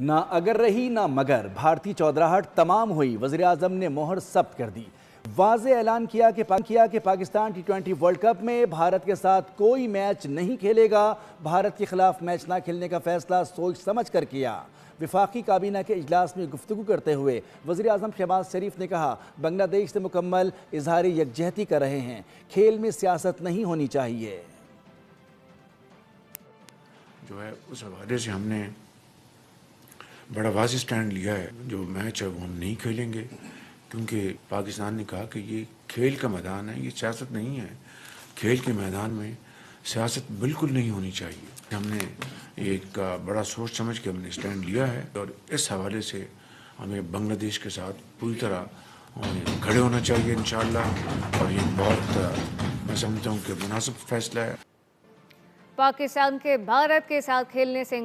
نہ اگر رہی نہ مگر، بھارتی چودراہٹ تمام ہوئی، وزیراعظم نے مہر ثبت کر دی۔ واضح اعلان کیا کہ پاکستان ٹی20 ورلڈ کپ میں بھارت کے ساتھ کوئی میچ نہیں کھیلے گا۔ بھارت کے خلاف میچ نہ کھیلنے کا فیصلہ سوچ سمجھ کر کیا۔ وفاقی کابینہ کے اجلاس میں گفتگو کرتے ہوئے وزیراعظم شہباز شریف نے کہا، بنگلہ دیش سے مکمل اظہار یکجہتی کر رہے ہیں، کھیل میں سیاست نہیں ہونی چاہیے۔ جو ہے اس حوالے سے ہم نے بڑا واضح سٹینڈ لیا ہے، جو میچ ہے وہ ہم نہیں کھیلیں گے، کیونکہ پاکستان نے کہا کہ یہ کھیل کا میدان ہے، یہ سیاست نہیں ہے۔ کھیل کے میدان میں سیاست بالکل نہیں ہونی چاہیے۔ ہم نے ایک بڑا سوچ سمجھ کے ہم نے سٹینڈ لیا ہے، اور اس حوالے سے ہمیں بنگلہ دیش کے ساتھ پوری طرح کھڑے ہونا چاہیے انشاءاللہ، اور یہ بہت میں سمجھتا ہوں کہ مناسب فیصلہ ہے۔ پاکستان کے بھارت کے ساتھ کھیلنے سے